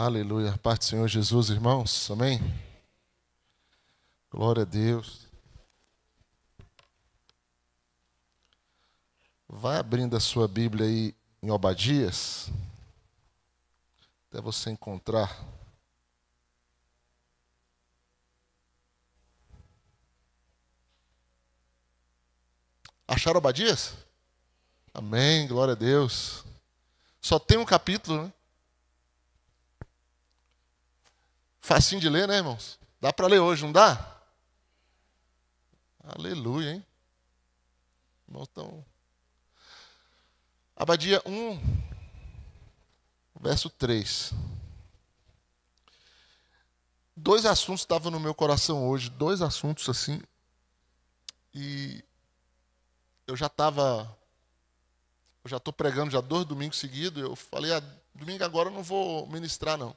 Aleluia. Paz do Senhor Jesus, irmãos. Amém? Glória a Deus. Vai abrindo a sua Bíblia aí em Obadias, até você encontrar. Acharam Obadias? Amém, glória a Deus. Só tem um capítulo, né? Facinho de ler, né, irmãos? Dá para ler hoje, não dá? Aleluia, hein? Irmãos, então... Abadia 1, verso 3. Dois assuntos estavam no meu coração hoje, dois assuntos assim. E eu já estou pregando já 2 domingos seguidos. Eu falei, domingo agora eu não vou ministrar, não.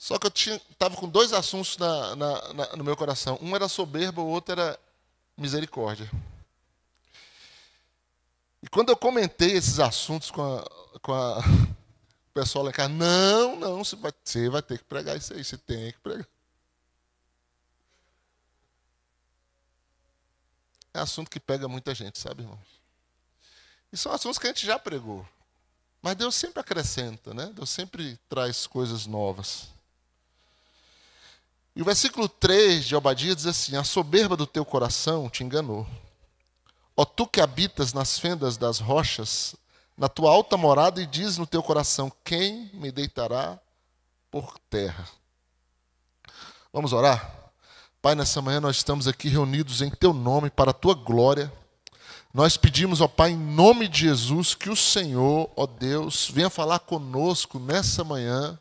Só que eu estava com 2 assuntos no meu coração. Um era soberba, o outro era misericórdia. E quando eu comentei esses assuntos com o pessoal lá em casa, não, você vai ter que pregar isso aí, você tem que pregar. É assunto que pega muita gente, sabe, irmãos? E são assuntos que a gente já pregou. Mas Deus sempre acrescenta, né? Deus sempre traz coisas novas. E o versículo 3 de Obadias diz assim: a soberba do teu coração te enganou. Ó tu que habitas nas fendas das rochas, na tua alta morada, e diz no teu coração: quem me deitará por terra? Vamos orar? Pai, nessa manhã nós estamos aqui reunidos em teu nome, para a tua glória. Nós pedimos, ó Pai, em nome de Jesus, que o Senhor, ó Deus, venha falar conosco nessa manhã,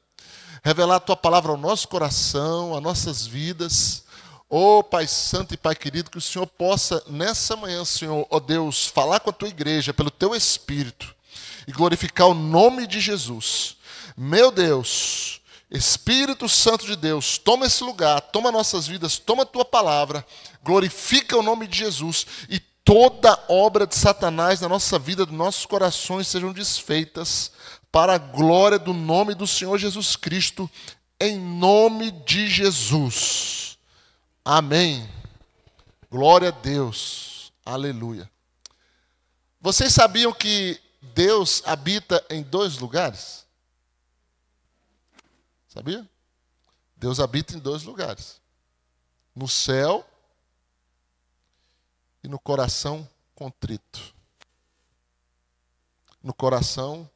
revelar a tua palavra ao nosso coração, às nossas vidas. Ó Pai Santo e Pai querido, que o Senhor possa, nessa manhã, Senhor, ó Deus, falar com a tua igreja, pelo teu Espírito, e glorificar o nome de Jesus. Meu Deus, Espírito Santo de Deus, toma esse lugar, toma nossas vidas, toma a tua palavra, glorifica o nome de Jesus, e toda obra de Satanás na nossa vida, dos nossos corações, sejam desfeitas, para a glória do nome do Senhor Jesus Cristo, em nome de Jesus. Amém. Glória a Deus. Aleluia. Vocês sabiam que Deus habita em 2 lugares? Sabia? Deus habita em 2 lugares. No céu e no coração contrito. No coração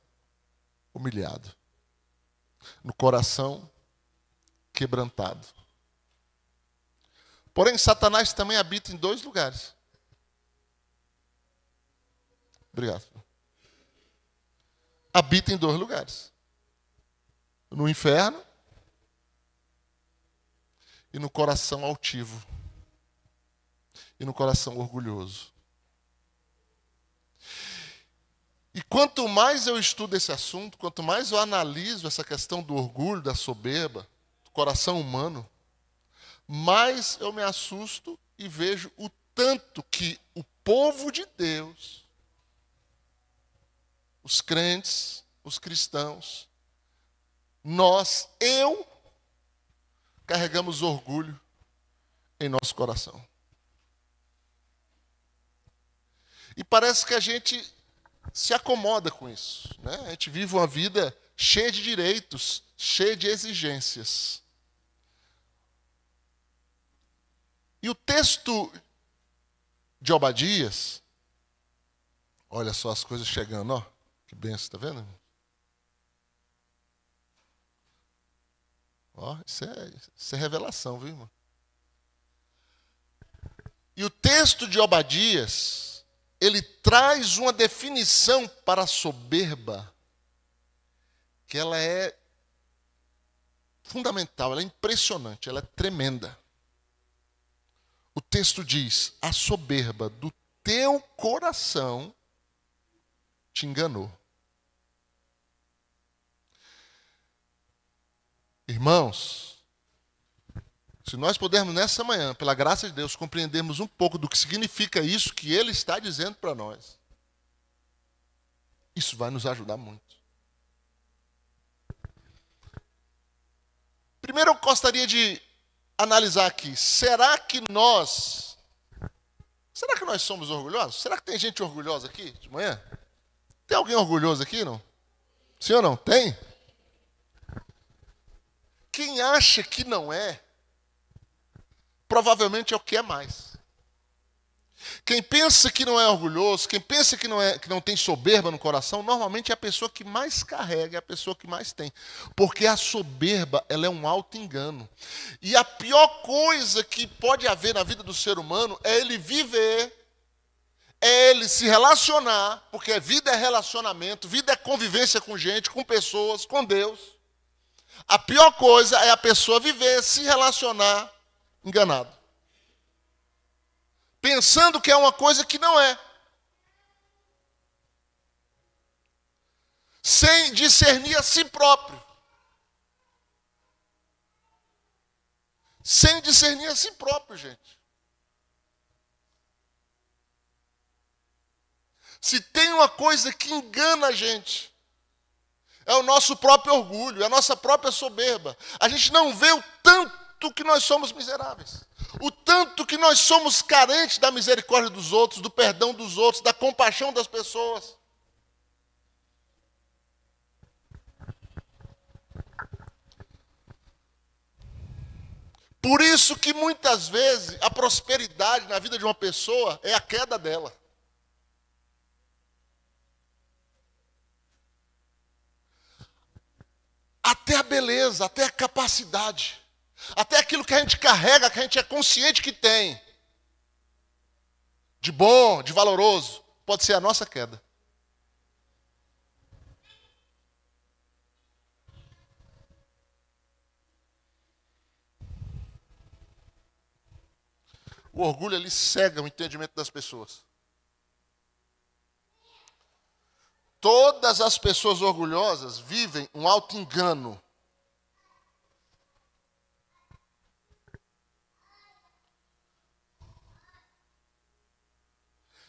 humilhado. No coração quebrantado. Porém, Satanás também habita em 2 lugares. Obrigado. Habita em 2 lugares. No inferno e no coração altivo. E no coração orgulhoso. E quanto mais eu estudo esse assunto, quanto mais eu analiso essa questão do orgulho, da soberba, do coração humano, mais eu me assusto e vejo o tanto que o povo de Deus, os crentes, os cristãos, eu carregamos orgulho em nosso coração. E parece que a gente se acomoda com isso, né? A gente vive uma vida cheia de direitos, cheia de exigências. E o texto de Obadias, olha só as coisas chegando, ó. Que benção, está vendo? Ó, isso é revelação, viu, irmão? E o texto de Obadias, ele traz uma definição para a soberba, que ela é fundamental, ela é impressionante, ela é tremenda. O texto diz: a soberba do teu coração te enganou. Irmãos, se nós pudermos nessa manhã, pela graça de Deus, compreendermos um pouco do que significa isso que Ele está dizendo para nós, isso vai nos ajudar muito. Primeiro eu gostaria de analisar aqui. Será que nós somos orgulhosos? Será que tem gente orgulhosa aqui de manhã? Tem alguém orgulhoso aqui, não? Sim ou não? Tem? Quem acha que não é, provavelmente é o que é mais. Quem pensa que não é orgulhoso, quem pensa que não tem soberba no coração, normalmente é a pessoa que mais carrega, é a pessoa que mais tem. Porque a soberba, ela é um auto-engano. E a pior coisa que pode haver na vida do ser humano é ele viver, é ele se relacionar, porque vida é relacionamento, vida é convivência com gente, com pessoas, com Deus. A pior coisa é a pessoa viver, se relacionar enganado. Pensando que é uma coisa que não é. Sem discernir a si próprio. Sem discernir a si próprio, gente. Se tem uma coisa que engana a gente, é o nosso próprio orgulho, é a nossa própria soberba. A gente não vê o tanto que nós somos miseráveis. O tanto que nós somos carentes da misericórdia dos outros, do perdão dos outros, da compaixão das pessoas. Por isso que muitas vezes a prosperidade na vida de uma pessoa é a queda dela. Até a beleza, até a capacidade, até aquilo que a gente carrega, que a gente é consciente que tem, de bom, de valoroso, pode ser a nossa queda. O orgulho, ele cega o entendimento das pessoas. Todas as pessoas orgulhosas vivem um auto-engano.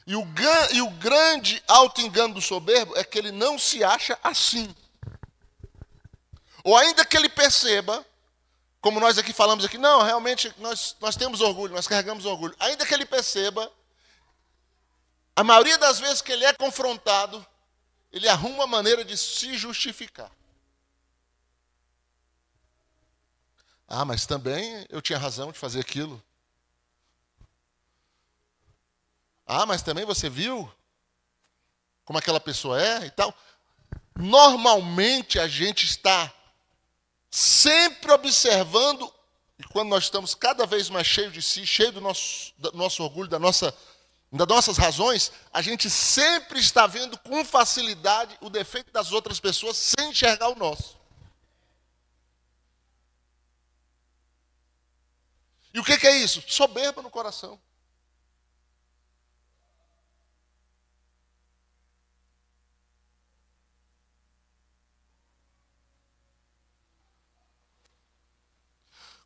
E o grande auto-engano do soberbo é que ele não se acha assim. Ou ainda que ele perceba, como nós aqui falamos aqui, não, realmente nós temos orgulho, nós carregamos orgulho. Ainda que ele perceba, a maioria das vezes que ele é confrontado, ele arruma uma maneira de se justificar. Ah, mas também eu tinha razão de fazer aquilo. Ah, mas também você viu como aquela pessoa é e tal. Normalmente a gente está sempre observando, e quando nós estamos cada vez mais cheios de si, cheios do nosso orgulho, das nossas razões, a gente sempre está vendo com facilidade o defeito das outras pessoas sem enxergar o nosso. E o que é isso? Soberba no coração.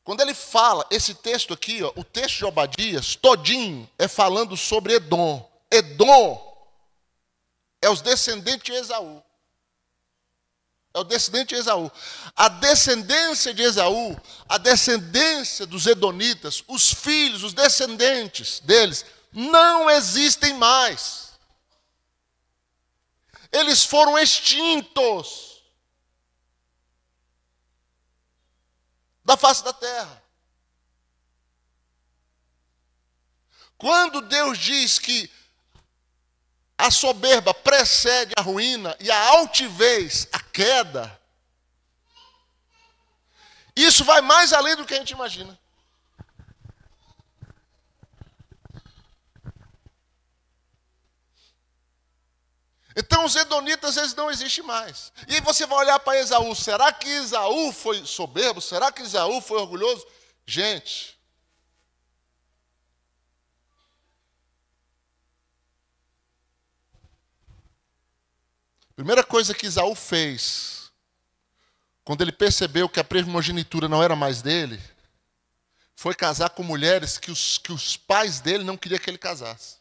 Quando ele fala, esse texto aqui, ó, o texto de Obadias, todinho, é falando sobre Edom. Edom é os descendentes de Esaú. É o descendente de Esaú. A descendência de Esaú, a descendência dos edonitas, os filhos, os descendentes deles, não existem mais. Eles foram extintos da face da terra. Quando Deus diz que a soberba precede a ruína e a altivez a queda, isso vai mais além do que a gente imagina. Então os edonitas, eles não existem mais. E aí você vai olhar para Esaú, será que Esaú foi soberbo? Será que Esaú foi orgulhoso? Gente, a primeira coisa que Esaú fez, quando ele percebeu que a primogenitura não era mais dele, foi casar com mulheres que os pais dele não queriam que ele casasse.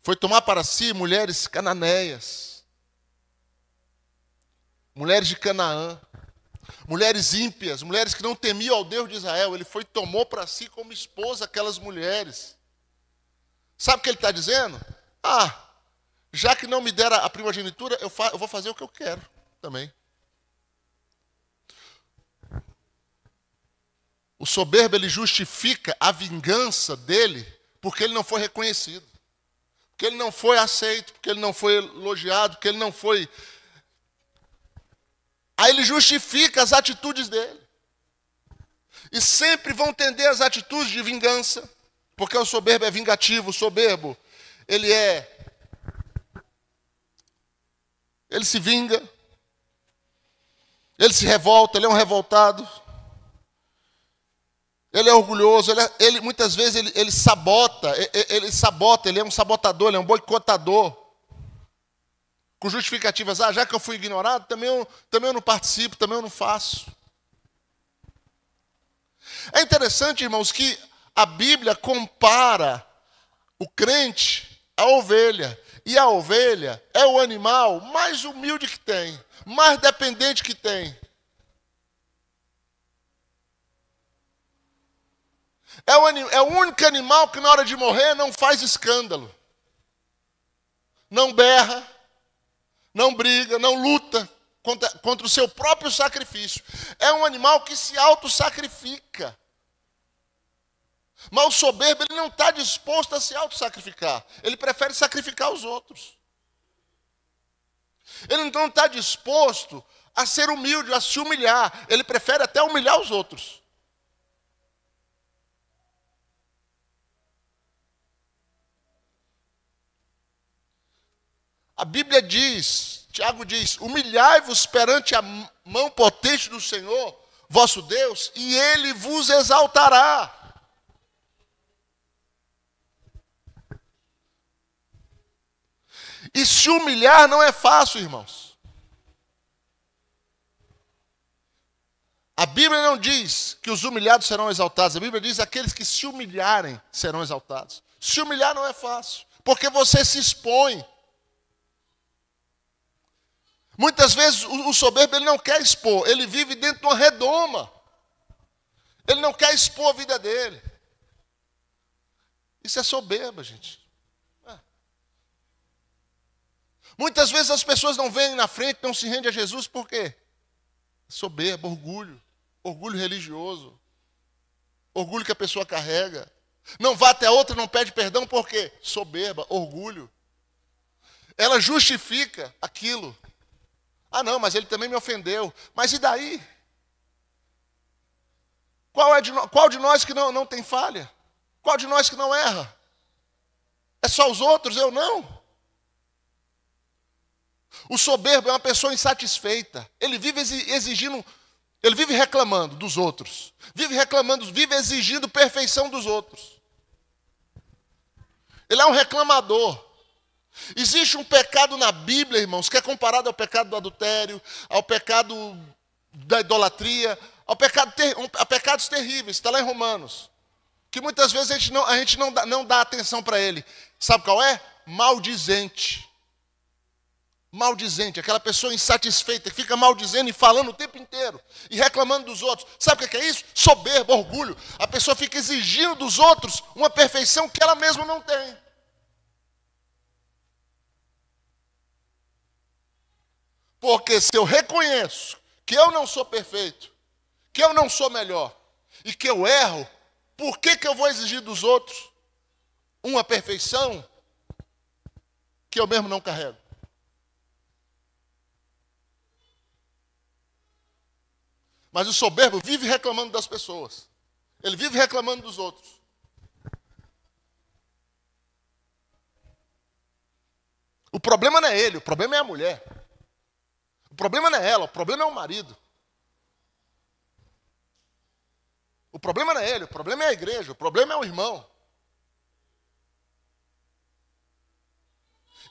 Foi tomar para si mulheres cananeias, mulheres de Canaã, Mulheres ímpias, mulheres que não temiam ao Deus de Israel. Ele foi e tomou para si como esposa aquelas mulheres. Sabe o que ele está dizendo? Já que não me deram a primogenitura, eu vou fazer o que eu quero também. O soberbo, ele justifica a vingança dele porque ele não foi reconhecido. Porque ele não foi aceito, porque ele não foi elogiado, porque ele não foi... Aí ele justifica as atitudes dele. E sempre vão tender as atitudes de vingança, porque o soberbo é vingativo, o soberbo, ele se vinga, ele se revolta, ele é um revoltado, ele é orgulhoso, muitas vezes ele sabota, ele é um sabotador, ele é um boicotador, com justificativas, já que eu fui ignorado, também eu não participo, também eu não faço. É interessante, irmãos, que a Bíblia compara o crente à ovelha. E a ovelha é o animal mais humilde que tem, mais dependente que tem. É o único animal que na hora de morrer não faz escândalo. Não berra, não briga, não luta contra o seu próprio sacrifício. É um animal que se auto-sacrifica. Mas o soberbo, ele não está disposto a se auto-sacrificar. Ele prefere sacrificar os outros. Ele não está disposto a ser humilde, a se humilhar. Ele prefere até humilhar os outros. A Bíblia diz, Tiago diz, humilhai-vos perante a mão potente do Senhor, vosso Deus, e Ele vos exaltará. E se humilhar não é fácil, irmãos. A Bíblia não diz que os humilhados serão exaltados. A Bíblia diz que aqueles que se humilharem serão exaltados. Se humilhar não é fácil, porque você se expõe. Muitas vezes o soberbo ele não quer expor, ele vive dentro de uma redoma. Ele não quer expor a vida dele. Isso é soberba, gente. Muitas vezes as pessoas não vêm na frente, não se rendem a Jesus, por quê? Soberba, orgulho religioso, orgulho que a pessoa carrega. Não vá até a outra, não pede perdão, por quê? Soberba, orgulho. Ela justifica aquilo. Não, mas ele também me ofendeu. Mas e daí? Qual de nós que não tem falha? Qual de nós que não erra? É só os outros, eu não. O soberbo é uma pessoa insatisfeita. Ele vive exigindo, ele vive reclamando dos outros. Vive exigindo perfeição dos outros. Ele é um reclamador. Existe um pecado na Bíblia, irmãos, que é comparado ao pecado do adultério, ao pecado da idolatria, a pecados terríveis, está lá em Romanos, que muitas vezes a gente não dá atenção para ele. Sabe qual é? Maldizente. Maldizente, aquela pessoa insatisfeita, que fica maldizendo e falando o tempo inteiro, e reclamando dos outros. Sabe o que é isso? Soberba, orgulho. A pessoa fica exigindo dos outros uma perfeição que ela mesma não tem. Porque se eu reconheço que eu não sou perfeito, que eu não sou melhor, e que eu erro, por que eu vou exigir dos outros uma perfeição que eu mesmo não carrego? Mas o soberbo vive reclamando das pessoas. Ele vive reclamando dos outros. O problema não é ele, o problema é a mulher. O problema não é ela, o problema é o marido. O problema não é ele, o problema é a igreja, o problema é o irmão.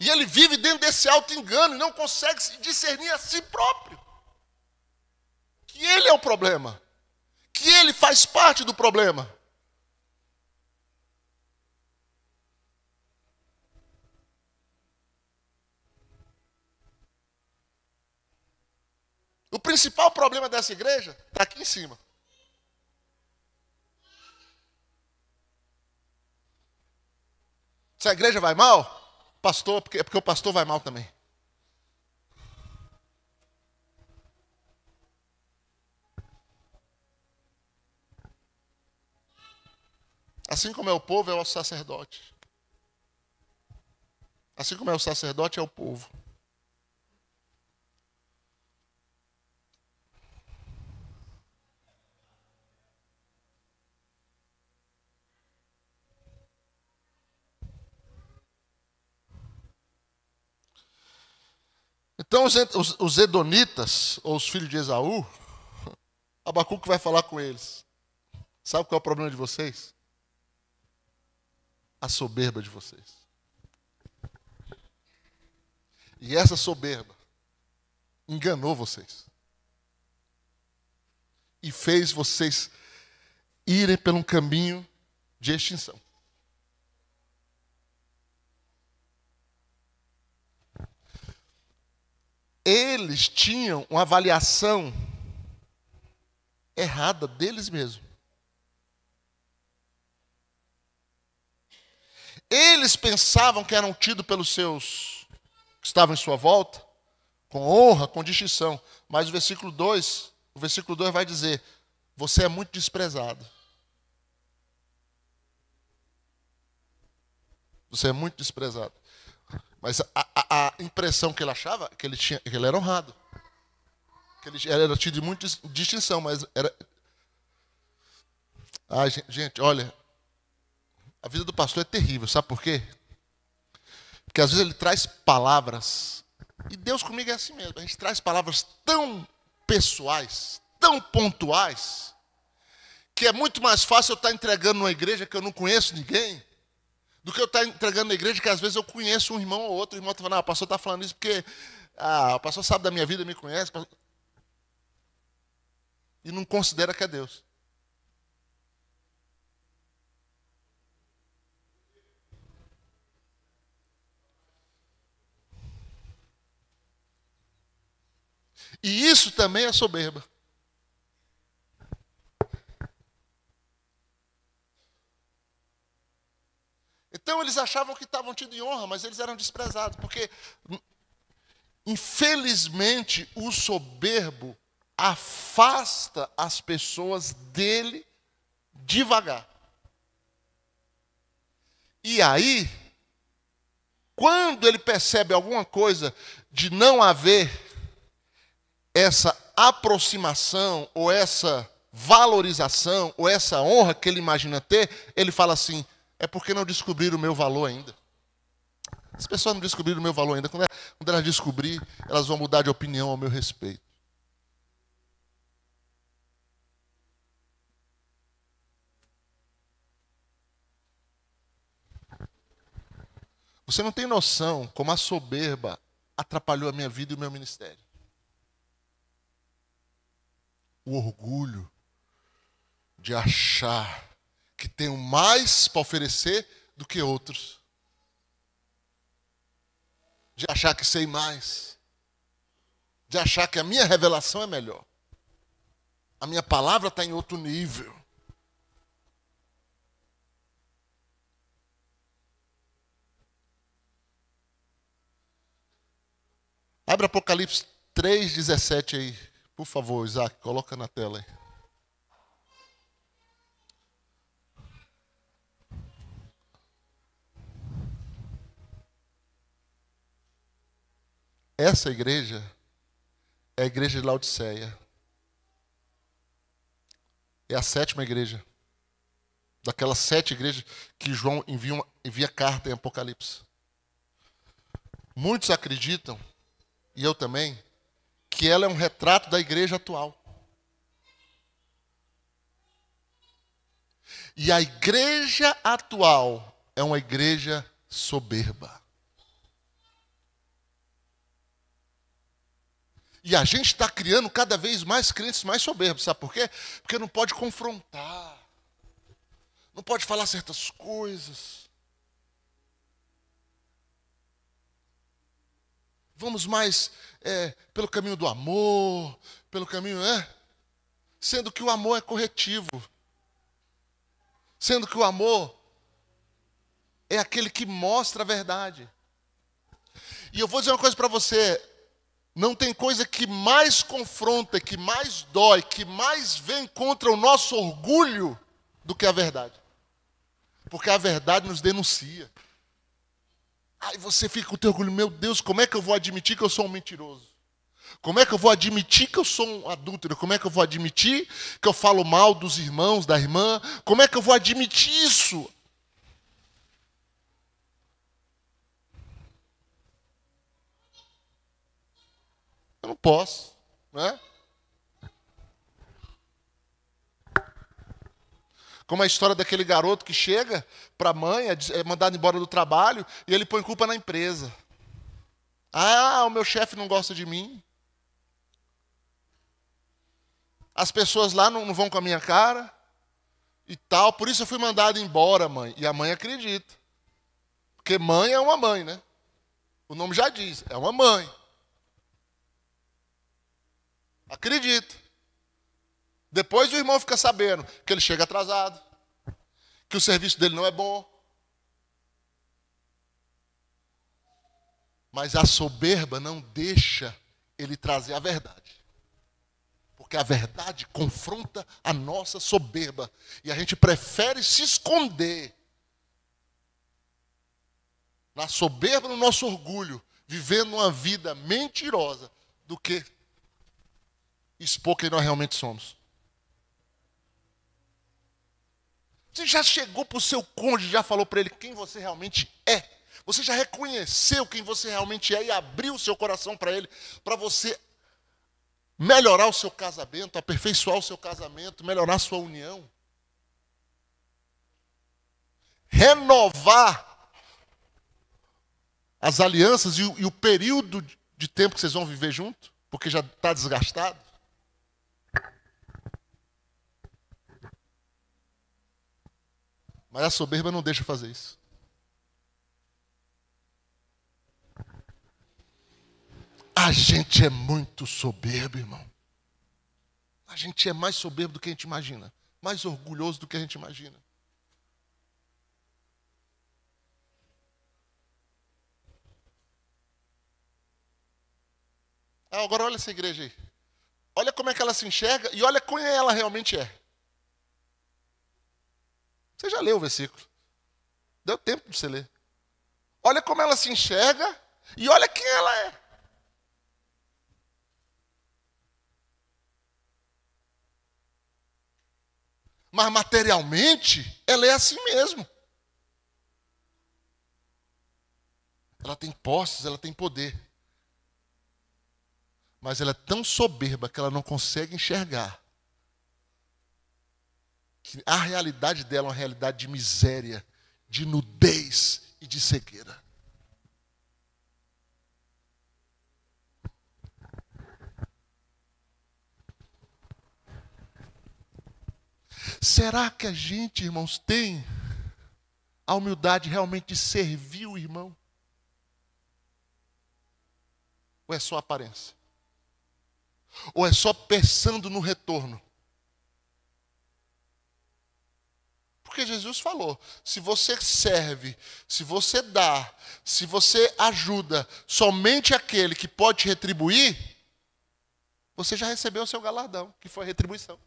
E ele vive dentro desse auto-engano e não consegue se discernir a si próprio. Que ele é o problema. Que ele faz parte do problema. O principal problema dessa igreja está aqui em cima. Se a igreja vai mal, pastor, é porque o pastor vai mal também. Assim como é o povo, é o sacerdote. Assim como é o sacerdote, é o povo. Então os edonitas, ou os filhos de Esaú, Abacuque vai falar com eles. Sabe qual é o problema de vocês? A soberba de vocês. E essa soberba enganou vocês. E fez vocês irem por um caminho de extinção. Eles tinham uma avaliação errada deles mesmos. Eles pensavam que eram tidos pelos seus que estavam em sua volta, com honra, com distinção. Mas o versículo 2 vai dizer: você é muito desprezado. Você é muito desprezado. Mas a impressão que ele achava, que ele era honrado. Que ele era tido de muita distinção, mas era... Ai, gente, olha, a vida do pastor é terrível, sabe por quê? Porque às vezes ele traz palavras, e Deus comigo é assim mesmo, a gente traz palavras tão pessoais, tão pontuais, que é muito mais fácil eu estar entregando numa igreja que eu não conheço ninguém, do que eu estar entregando na igreja que às vezes eu conheço um irmão ou outro, o irmão está falando, o pastor está falando isso porque o pastor sabe da minha vida, me conhece, e não considera que é Deus. E isso também é soberba. Então eles achavam que estavam tidos em honra, mas eles eram desprezados, porque infelizmente o soberbo afasta as pessoas dele devagar. E aí, quando ele percebe alguma coisa de não haver essa aproximação, ou essa valorização, ou essa honra que ele imagina ter, ele fala assim: é porque não descobriram o meu valor ainda. As pessoas não descobriram o meu valor ainda. Quando elas descobrirem, elas vão mudar de opinião ao meu respeito. Você não tem noção como a soberba atrapalhou a minha vida e o meu ministério. O orgulho de achar que tenho mais para oferecer do que outros. De achar que sei mais. De achar que a minha revelação é melhor. A minha palavra está em outro nível. Abre Apocalipse 3,17 aí. Por favor, Isaac, coloca na tela aí. Essa igreja é a igreja de Laodiceia. É a 7ª igreja. Daquelas 7 igrejas que João envia carta em Apocalipse. Muitos acreditam, e eu também, que ela é um retrato da igreja atual. E a igreja atual é uma igreja soberba. E a gente está criando cada vez mais crentes mais soberbos. Sabe por quê? Porque não pode confrontar. Não pode falar certas coisas. Vamos mais pelo caminho do amor, pelo caminho, sendo que o amor é corretivo. Sendo que o amor é aquele que mostra a verdade. E eu vou dizer uma coisa para você, não tem coisa que mais confronta, que mais dói, que mais vem contra o nosso orgulho do que a verdade. Porque a verdade nos denuncia. Aí você fica com o teu orgulho, meu Deus, como é que eu vou admitir que eu sou um mentiroso? Como é que eu vou admitir que eu sou um adúltero? Como é que eu vou admitir que eu falo mal dos irmãos, da irmã? Como é que eu vou admitir isso? Eu não posso, né? Como a história daquele garoto que chega para a mãe, é mandado embora do trabalho, e ele põe culpa na empresa. Ah, o meu chefe não gosta de mim. As pessoas lá não vão com a minha cara e tal, por isso eu fui mandado embora, mãe. E a mãe acredita. Porque mãe é uma mãe, né? O nome já diz, é uma mãe. Acredita. Depois o irmão fica sabendo que ele chega atrasado, que o serviço dele não é bom. Mas a soberba não deixa ele trazer a verdade. Porque a verdade confronta a nossa soberba. E a gente prefere se esconder na soberba, no nosso orgulho, vivendo uma vida mentirosa, do que expor quem nós realmente somos. Você já chegou para o seu cônjuge, já falou para ele quem você realmente é? Você já reconheceu quem você realmente é e abriu o seu coração para ele, para você melhorar o seu casamento, aperfeiçoar o seu casamento, melhorar a sua união? Renovar as alianças e o período de tempo que vocês vão viver junto, porque já está desgastado. Mas a soberba não deixa fazer isso. A gente é muito soberbo, irmão. A gente é mais soberbo do que a gente imagina. Mais orgulhoso do que a gente imagina. Agora olha essa igreja aí. Olha como é que ela se enxerga e olha quem ela realmente é. Você já leu o versículo. Deu tempo de você ler. Olha como ela se enxerga e olha quem ela é. Mas materialmente, ela é assim mesmo. Ela tem posses, ela tem poder. Mas ela é tão soberba que ela não consegue enxergar que a realidade dela é uma realidade de miséria, de nudez e de cegueira. Será que a gente, irmãos, tem a humildade realmente de servir o irmão? Ou é só aparência? Ou é só pensando no retorno? Porque Jesus falou, se você serve, se você dá, se você ajuda somente aquele que pode te retribuir, você já recebeu o seu galardão, que foi a retribuição.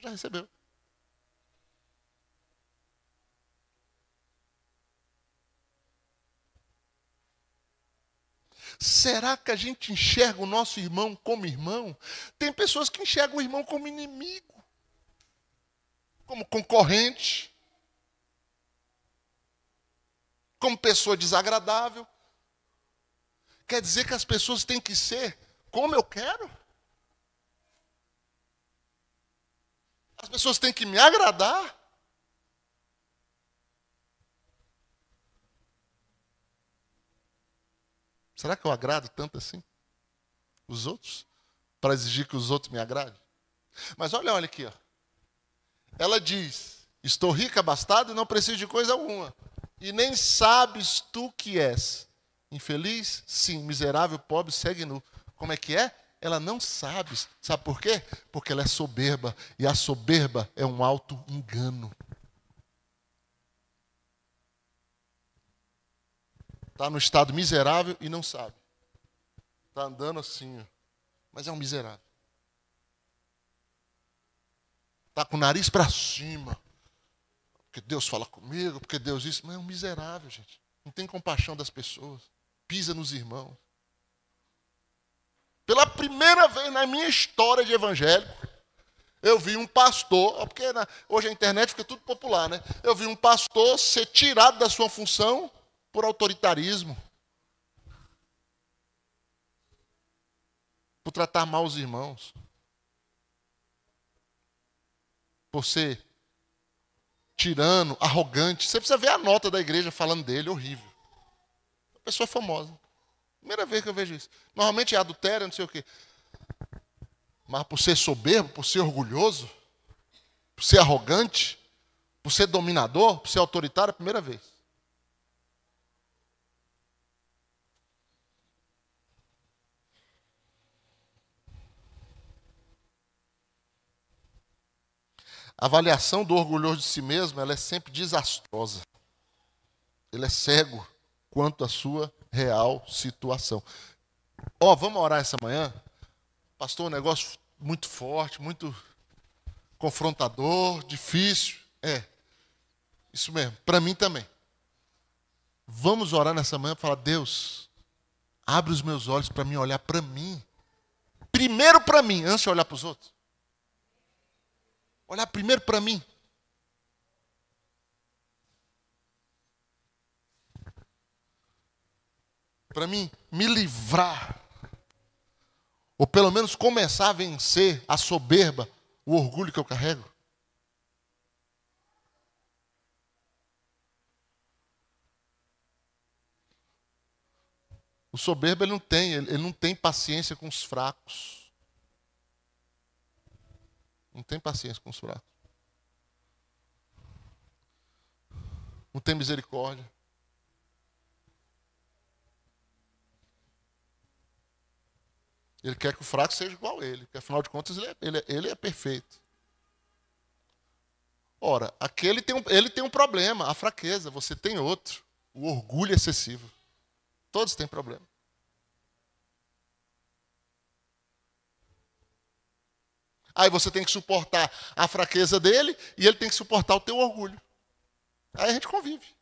Já recebeu. Será que a gente enxerga o nosso irmão como irmão? Tem pessoas que enxergam o irmão como inimigo, como concorrente, como pessoa desagradável. Quer dizer que as pessoas têm que ser como eu quero? As pessoas têm que me agradar? Será que eu agrado tanto assim os outros? Para exigir que os outros me agradem? Mas olha aqui, ó. Ela diz, estou rica, abastada e não preciso de coisa alguma. E nem sabes tu que és Infeliz? Sim. Miserável, pobre, segue nu. Como é que é? Ela não sabe. Sabe por quê? Porque ela é soberba. E a soberba é um alto engano. Está no estado miserável e não sabe. Está andando assim, ó, mas é um miserável. Está com o nariz para cima. Porque Deus fala comigo, porque Deus isso. Mas é um miserável, gente. Não tem compaixão das pessoas. Pisa nos irmãos. Pela primeira vez na minha história de evangélico, eu vi um pastor, porque hoje a internet fica tudo popular, né? Eu vi um pastor ser tirado da sua função por autoritarismo. Por tratar mal os irmãos. Por ser tirano, arrogante. Você precisa ver a nota da igreja falando dele, horrível. A pessoa famosa. Primeira vez que eu vejo isso. Normalmente é adultério, não sei o quê. Mas por ser soberbo, por ser orgulhoso, por ser arrogante, por ser dominador, por ser autoritário, é a primeira vez. A avaliação do orgulhoso de si mesmo, ela é sempre desastrosa. Ele é cego quanto à sua real situação. Vamos orar essa manhã? Pastor, um negócio muito forte, muito confrontador, difícil. Isso mesmo, para mim também. Vamos orar nessa manhã e falar, Deus, abre os meus olhos para mim olhar para mim. Primeiro para mim, antes de olhar para os outros. Olhar primeiro para mim. Para mim me livrar. Ou pelo menos começar a vencer a soberba, o orgulho que eu carrego. O soberbo ele não tem paciência com os fracos. Não tem paciência com os fracos. Não tem misericórdia. Ele quer que o fraco seja igual a ele, porque afinal de contas ele é perfeito. Ora, ele tem um problema, a fraqueza, você tem outro, o orgulho excessivo. Todos têm problema. Aí você tem que suportar a fraqueza dele e ele tem que suportar o teu orgulho. Aí a gente convive.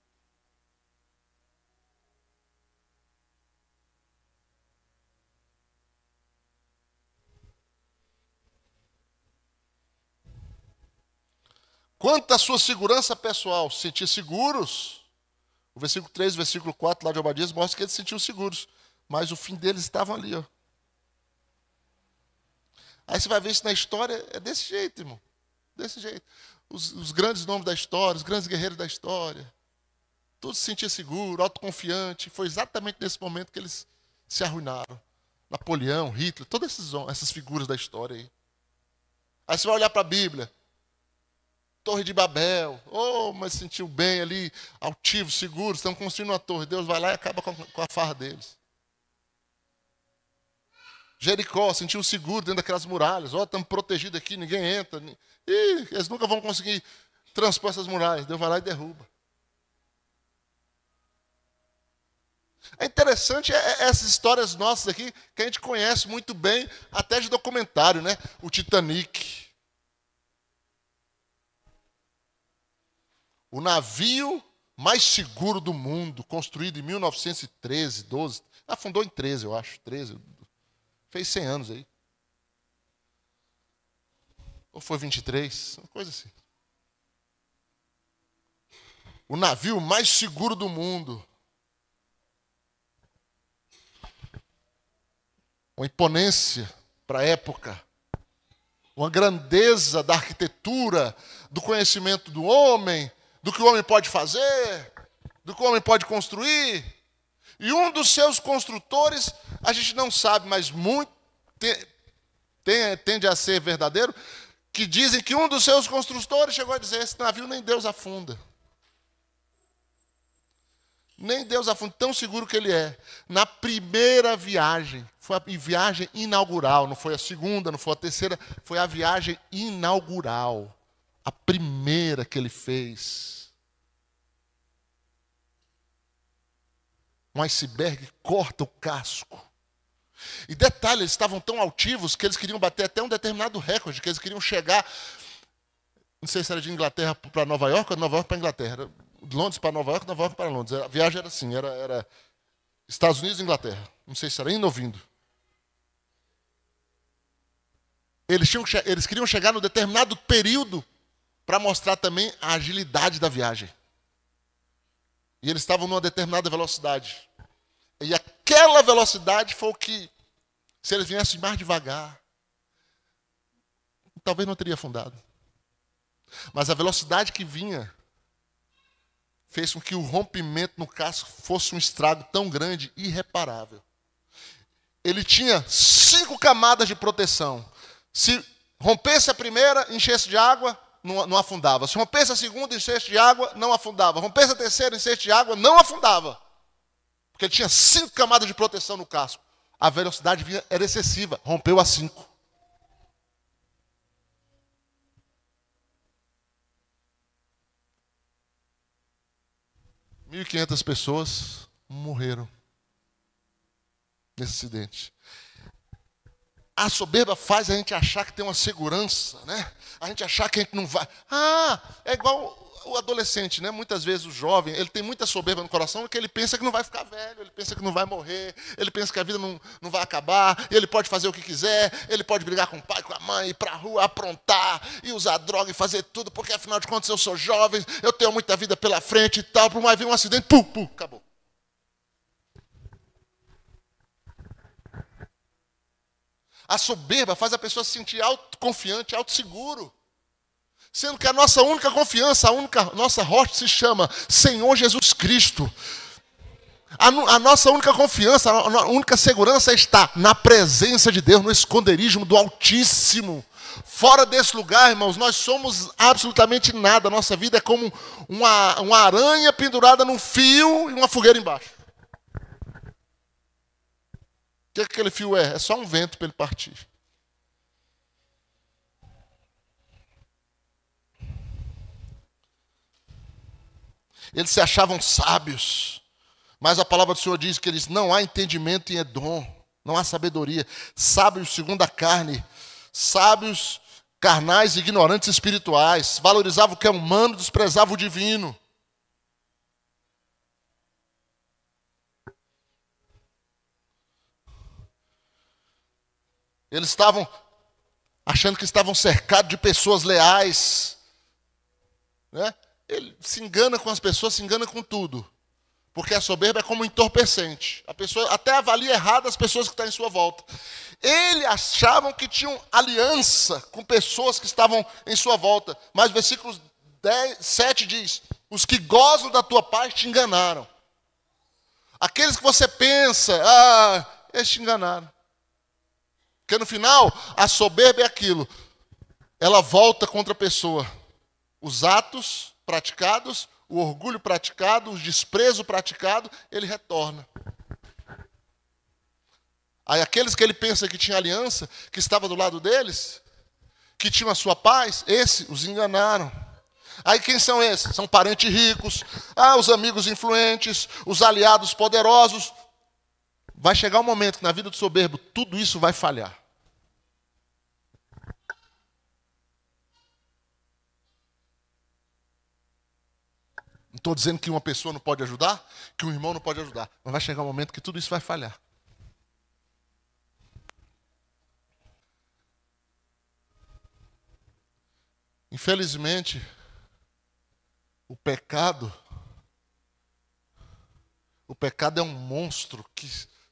Quanto à sua segurança pessoal, se sentir seguros, o versículo 3, o versículo 4 lá de Obadias mostra que eles se sentiam seguros, mas o fim deles estava ali, ó. Aí você vai ver isso na história, é desse jeito, irmão. Desse jeito. Os grandes nomes da história, os grandes guerreiros da história, todos se sentiam seguros, autoconfiantes. Foi exatamente nesse momento que eles se arruinaram. Napoleão, Hitler, todas essas figuras da história aí. Aí você vai olhar para a Bíblia. Torre de Babel. Mas sentiu bem ali, altivos, seguros, estão construindo uma torre. Deus vai lá e acaba com a farra deles. Jericó, sentiu seguro dentro daquelas muralhas. Estamos protegidos aqui, ninguém entra. Eles nunca vão conseguir transpor essas muralhas. Deus vai lá e derruba. É interessante essas histórias nossas aqui, que a gente conhece muito bem, até de documentário, né? O Titanic. O navio mais seguro do mundo, construído em 1913, 12. Afundou em 13, eu acho. 13. Fez 100 anos aí. Ou foi 23, uma coisa assim. O navio mais seguro do mundo. Uma imponência para a época. Uma grandeza da arquitetura, do conhecimento do homem, do que o homem pode fazer, do que o homem pode construir. E um dos seus construtores, a gente não sabe, mas muito tende a ser verdadeiro, que dizem que um dos seus construtores chegou a dizer, esse navio nem Deus afunda. Nem Deus afunda, tão seguro que ele é. Na primeira viagem, foi a viagem inaugural, não foi a segunda, não foi a terceira, foi a viagem inaugural. A primeira que ele fez. Um iceberg corta o casco. E detalhe, eles estavam tão altivos que eles queriam bater até um determinado recorde, que eles queriam chegar, não sei se era de Inglaterra para Nova York ou de Nova York para Inglaterra. De Londres para Nova York para Londres. A viagem era assim, era Estados Unidos e Inglaterra. Não sei se era indo ou vindo. Eles queriam chegar no determinado período para mostrar também a agilidade da viagem. E eles estavam numa determinada velocidade. E aquela velocidade foi o que, se eles viessem mais devagar, talvez não teria afundado. Mas a velocidade que vinha fez com que o rompimento no casco fosse um estrago tão grande, irreparável. Ele tinha 5 camadas de proteção. Se rompesse a primeira, enchesse de água, não afundava. Se rompesse a segunda, enchesse de água, não afundava. Rompesse a terceira, enchesse de água, não afundava. Porque ele tinha 5 camadas de proteção no casco. A velocidade vinha, era excessiva, rompeu a 5. 1.500 pessoas morreram nesse acidente. A soberba faz a gente achar que tem uma segurança, né? A gente achar que a gente não vai. É igual o adolescente, né? Muitas vezes o jovem, ele tem muita soberba no coração porque ele pensa que não vai ficar velho, ele pensa que não vai morrer, ele pensa que a vida não vai acabar, ele pode fazer o que quiser, ele pode brigar com o pai, com a mãe, ir para a rua, aprontar, e usar droga e fazer tudo, porque afinal de contas eu sou jovem, eu tenho muita vida pela frente e tal, por mais vir um acidente, acabou. A soberba faz a pessoa se sentir autoconfiante, autosseguro. Sendo que a nossa única confiança, nossa rocha se chama Senhor Jesus Cristo. A nossa única confiança, a única segurança está na presença de Deus, no esconderijo do Altíssimo. Fora desse lugar, irmãos, nós somos absolutamente nada. A nossa vida é como uma aranha pendurada num fio e uma fogueira embaixo. O que aquele fio é? É só um vento para ele partir. Eles se achavam sábios, mas a palavra do Senhor diz que eles não há entendimento em Edom, não há sabedoria. Sábios segundo a carne, sábios carnais, ignorantes espirituais, valorizavam o que é humano, desprezavam o divino. Eles estavam achando que estavam cercados de pessoas leais, né? Ele se engana com as pessoas, se engana com tudo. Porque a soberba é como um entorpecente. A pessoa até avalia errado as pessoas que estão em sua volta. Eles achavam que tinham aliança com pessoas que estavam em sua volta. Mas o versículo 7 diz: os que gozam da tua paz te enganaram. Aqueles que você pensa, eles te enganaram. Porque no final, a soberba é aquilo. Ela volta contra a pessoa. Os atos praticados, o orgulho praticado, o desprezo praticado, ele retorna. Aí aqueles que ele pensa que tinha aliança, que estava do lado deles, que tinham a sua paz, esses os enganaram. Aí quem são esses? São parentes ricos, os amigos influentes, os aliados poderosos. Vai chegar um momento que na vida do soberbo tudo isso vai falhar. Não estou dizendo que uma pessoa não pode ajudar, que um irmão não pode ajudar. Mas vai chegar um momento que tudo isso vai falhar. Infelizmente, o pecado é um monstro que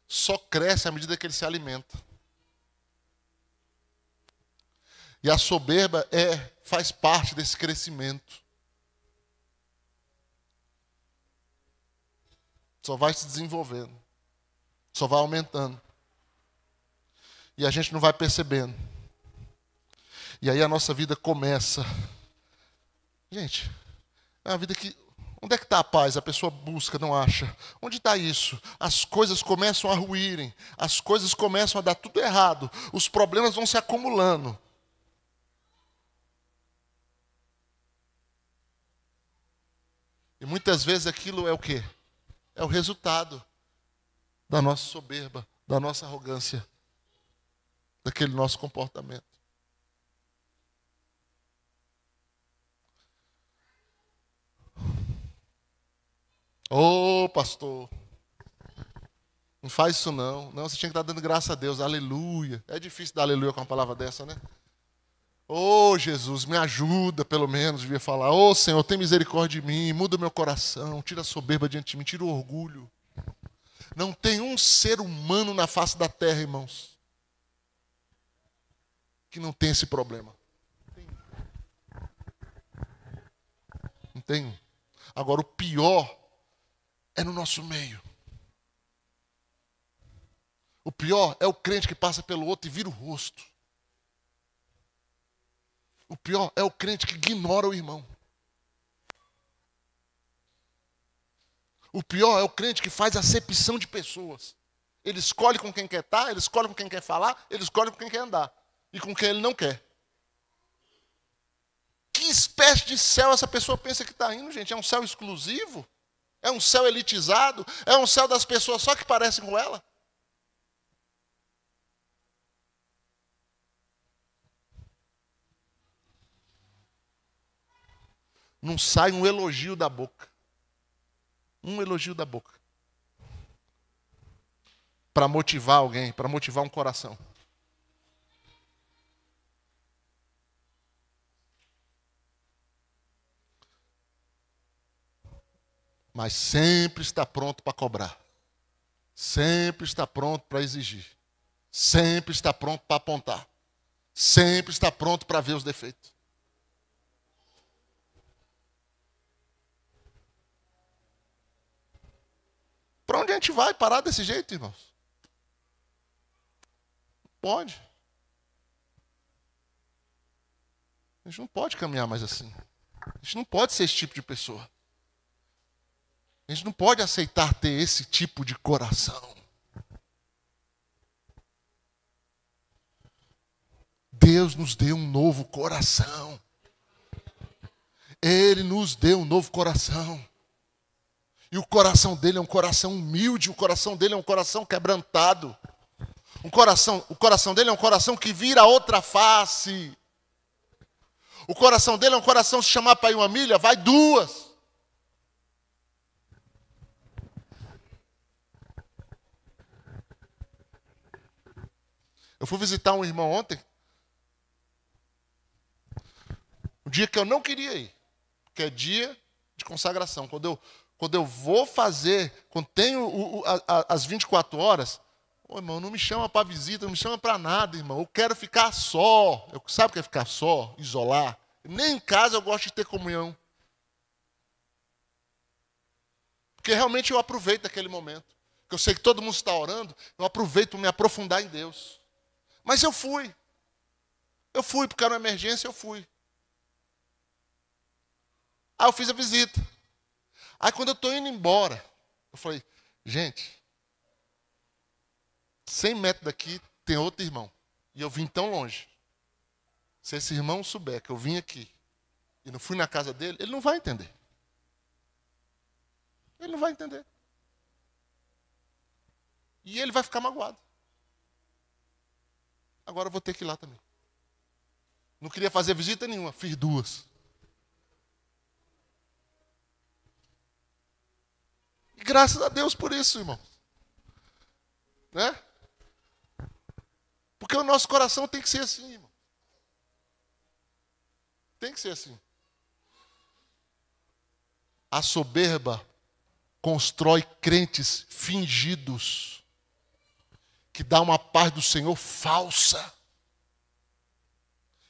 só cresce à medida que ele se alimenta. E a soberba faz parte desse crescimento. Só vai se desenvolvendo. Só vai aumentando. E a gente não vai percebendo. E aí a nossa vida começa. Gente, é uma vida que Onde é que está a paz? A pessoa busca, não acha. Onde está isso? As coisas começam a ruírem, as coisas começam a dar tudo errado, os problemas vão se acumulando. E muitas vezes aquilo é o quê? É o resultado da nossa soberba, da nossa arrogância, daquele nosso comportamento. Ô, pastor, não faz isso não. Não, você tinha que estar dando graça a Deus, aleluia. É difícil dar aleluia com uma palavra dessa, né? Ô, Jesus, me ajuda, pelo menos, devia falar. Ô, Senhor, tem misericórdia de mim, muda o meu coração, tira a soberba diante de mim, tira o orgulho. Não tem um ser humano na face da terra, irmãos, que não tem esse problema. Não tem. Agora, o pior é no nosso meio. O pior é o crente que passa pelo outro e vira o rosto. O pior é o crente que ignora o irmão. O pior é o crente que faz acepção de pessoas. Ele escolhe com quem quer estar, ele escolhe com quem quer falar, ele escolhe com quem quer andar. E com quem ele não quer. Que espécie de céu essa pessoa pensa que está indo, gente? É um céu exclusivo? É um céu elitizado? É um céu das pessoas só que parecem com ela? Não sai um elogio da boca. Um elogio da boca. Para motivar alguém, para motivar um coração. Mas sempre está pronto para cobrar. Sempre está pronto para exigir. Sempre está pronto para apontar. Sempre está pronto para ver os defeitos. Para onde a gente vai parar desse jeito, irmãos? Pode. A gente não pode caminhar mais assim. A gente não pode ser esse tipo de pessoa. A gente não pode aceitar ter esse tipo de coração. Deus nos deu um novo coração. Ele nos deu um novo coração. E o coração dele é um coração humilde, o coração dele é um coração quebrantado. O coração dele é um coração que vira a outra face. O coração dele é um coração, se chamar para ir uma milha, vai duas. Eu fui visitar um irmão ontem, um dia que eu não queria ir, que é dia de consagração. Quando eu vou fazer, quando tenho as 24 horas, ô, irmão, não me chama para visita, não me chama para nada, irmão. Eu quero ficar só. Sabe o que é ficar só? Isolar. Nem em casa eu gosto de ter comunhão. Porque realmente eu aproveito aquele momento. Porque eu sei que todo mundo está orando, eu aproveito para me aprofundar em Deus. Mas eu fui. Eu fui, porque era uma emergência, eu fui. Aí eu fiz a visita. Aí quando eu estou indo embora, eu falei, gente, 100 metros daqui tem outro irmão. E eu vim tão longe. Se esse irmão souber que eu vim aqui e não fui na casa dele, ele não vai entender. Ele não vai entender. E ele vai ficar magoado. Agora eu vou ter que ir lá também. Não queria fazer visita nenhuma, fiz duas. E graças a Deus por isso, irmão. Né? Porque o nosso coração tem que ser assim, irmão. Tem que ser assim. A soberba constrói crentes fingidos, que dá uma paz do Senhor falsa,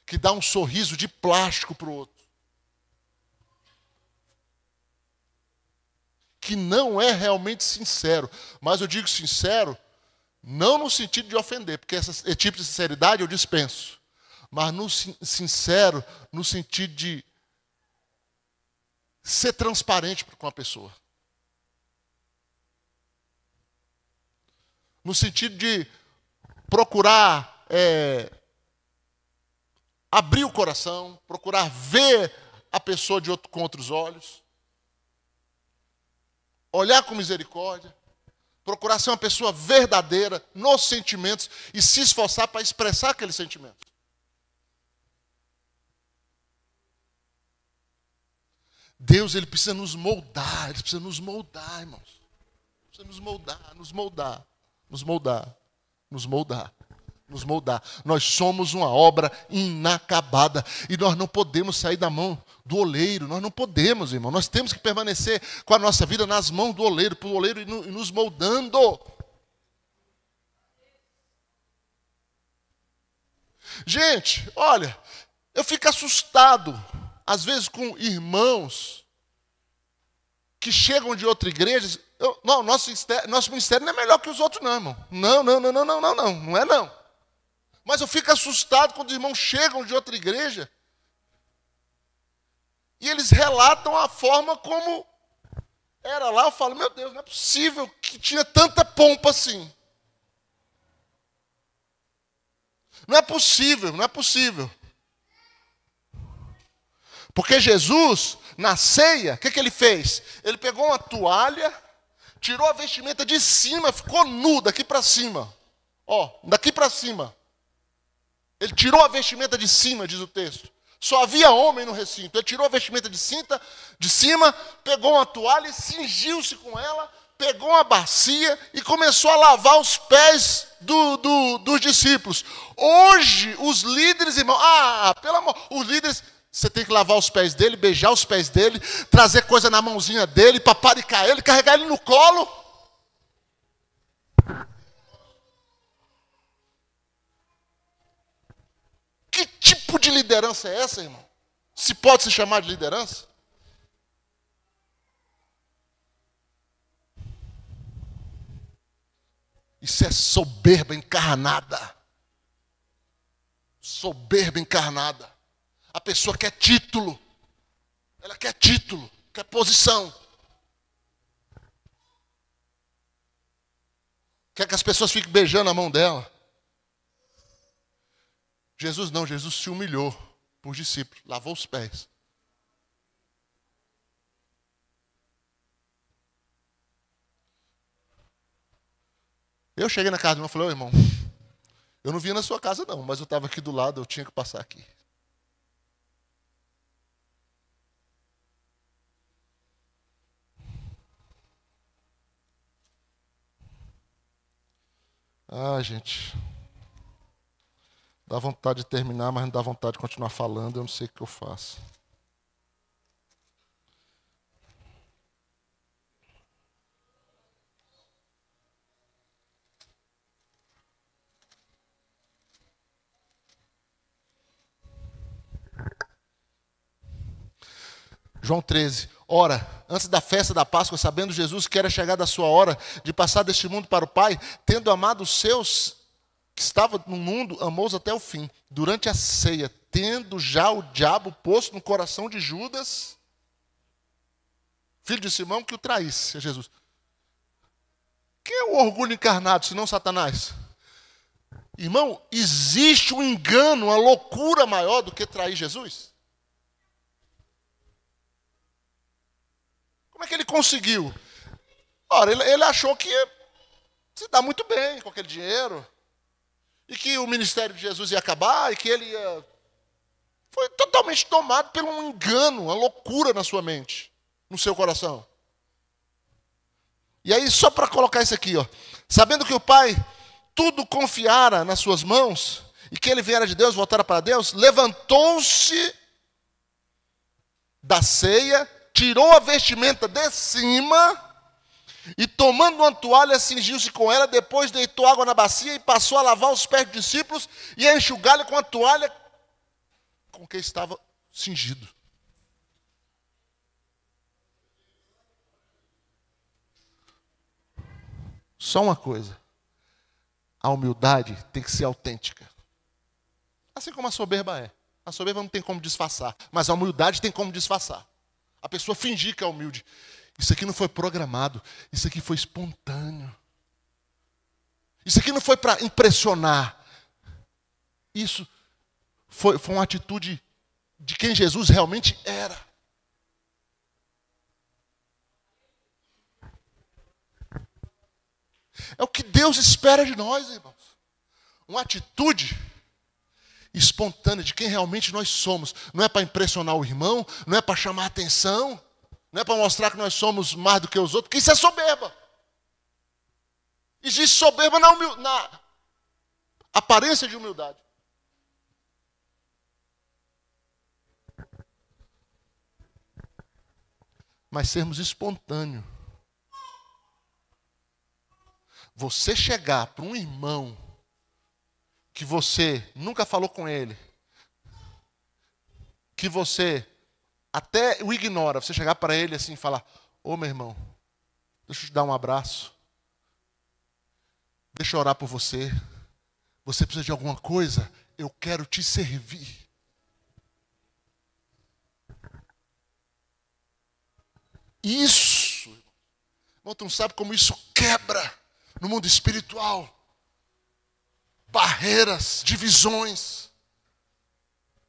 que dá um sorriso de plástico para o outro, que não é realmente sincero. Mas eu digo sincero, não no sentido de ofender, porque esse tipo de sinceridade eu dispenso, mas no sincero, no sentido de ser transparente com a pessoa. No sentido de procurar abrir o coração, procurar ver a pessoa com outros olhos, olhar com misericórdia, procurar ser uma pessoa verdadeira nos sentimentos e se esforçar para expressar aqueles sentimentos. Deus, Ele precisa nos moldar, Ele precisa nos moldar, irmãos. Precisa nos moldar, nos moldar, nos moldar, nos moldar, nos moldar. Nós somos uma obra inacabada e nós não podemos sair da mão do oleiro, nós não podemos, irmão. Nós temos que permanecer com a nossa vida nas mãos do oleiro, para o oleiro ir nos moldando. Gente, olha, eu fico assustado, às vezes, com irmãos que chegam de outra igreja. Nosso ministério não é melhor que os outros, não, irmão. Não é não. Mas eu fico assustado quando os irmãos chegam de outra igreja e eles relatam a forma como era lá. Eu falo, meu Deus, não é possível que tinha tanta pompa assim. Não é possível, não é possível. Porque Jesus, na ceia, o que ele fez? Ele pegou uma toalha, tirou a vestimenta de cima, ficou nu daqui para cima. Ó, daqui para cima. Ele tirou a vestimenta de cima, diz o texto. Só havia homem no recinto. Ele tirou a vestimenta de cima, pegou uma toalha e cingiu-se com ela, pegou uma bacia e começou a lavar os pés dos discípulos. Hoje, os líderes, irmão, pelo amor, os líderes, você tem que lavar os pés dele, beijar os pés dele, trazer coisa na mãozinha dele, paparicar ele, carregar ele no colo. Que tipo de liderança é essa, irmão? Se pode se chamar de liderança? Isso é soberba encarnada. Soberba encarnada. A pessoa quer título. Ela quer título, quer posição. Quer que as pessoas fiquem beijando a mão dela. Jesus não, Jesus se humilhou por discípulos, lavou os pés. Eu cheguei na casa do irmão e falei, ô irmão, eu não vim na sua casa não, mas eu estava aqui do lado, eu tinha que passar aqui. Gente, dá vontade de terminar, mas não dá vontade de continuar falando, eu não sei o que eu faço. João 13. Ora, antes da festa da Páscoa, sabendo Jesus que era chegada a sua hora de passar deste mundo para o Pai, tendo amado os seus que estavam no mundo, amou-os até o fim. Durante a ceia, tendo já o diabo posto no coração de Judas, filho de Simão, que o traísse, Jesus. Quem é o orgulho encarnado, senão Satanás? Irmão, existe um engano, uma loucura maior do que trair Jesus? Como é que ele conseguiu? Ora, ele achou que ia se dar muito bem com aquele dinheiro. E que o ministério de Jesus ia acabar. E que ele ia... Foi totalmente tomado por um engano, uma loucura na sua mente. No seu coração. E aí, só para colocar isso aqui, ó. Sabendo que o Pai tudo confiara nas suas mãos. E que ele viera de Deus, voltara para Deus. Levantou-se da ceia, tirou a vestimenta de cima e, tomando uma toalha, cingiu-se com ela, depois deitou água na bacia e passou a lavar os pés dos discípulos e a enxugá-los com a toalha com que estava cingido. Só uma coisa, a humildade tem que ser autêntica. Assim como a soberba é. A soberba não tem como disfarçar, mas a humildade tem como disfarçar. A pessoa fingir que é humilde. Isso aqui não foi programado. Isso aqui foi espontâneo. Isso aqui não foi para impressionar. Isso foi uma atitude de quem Jesus realmente era. É o que Deus espera de nós, irmãos. Uma atitude espontânea de quem realmente nós somos. Não é para impressionar o irmão, não é para chamar atenção, não é para mostrar que nós somos mais do que os outros, porque isso é soberba. Existe soberba na aparência de humildade. Mas sermos espontâneos. Você chegar para um irmão que você nunca falou com ele, que você até o ignora, você chegar para ele assim e falar: ô meu irmão, deixa eu te dar um abraço, deixa eu orar por você, você precisa de alguma coisa, eu quero te servir. Isso, irmão, tu não sabe como isso quebra no mundo espiritual. Barreiras, divisões,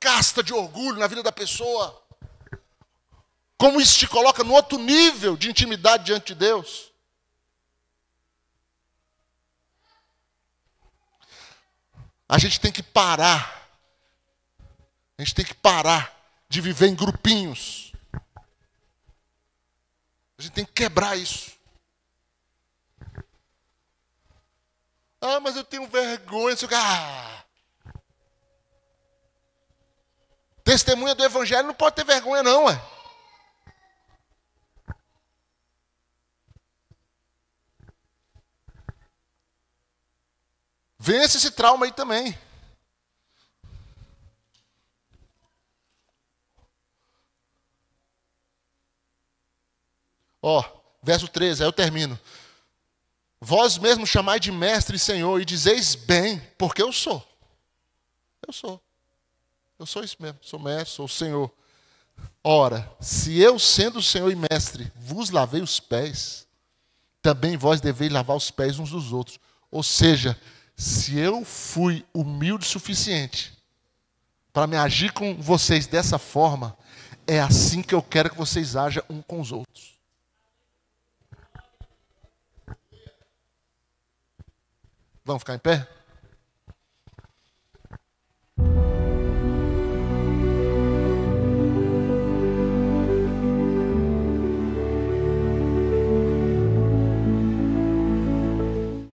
casta de orgulho na vida da pessoa. Como isso te coloca no outro nível de intimidade diante de Deus. A gente tem que parar. A gente tem que parar de viver em grupinhos. A gente tem que quebrar isso. Ah, mas eu tenho vergonha. Testemunha do evangelho não pode ter vergonha não, ué. Vence esse trauma aí também. Ó, verso 13, aí eu termino. Vós mesmos chamai de mestre e senhor e dizeis bem, porque eu sou. Eu sou. Eu sou isso mesmo, sou mestre, sou o senhor. Ora, se eu sendo o senhor e mestre vos lavei os pés, também vós deveis lavar os pés uns dos outros. Ou seja, se eu fui humilde o suficiente para me agir com vocês dessa forma, é assim que eu quero que vocês ajam um com os outros. Vamos ficar em pé?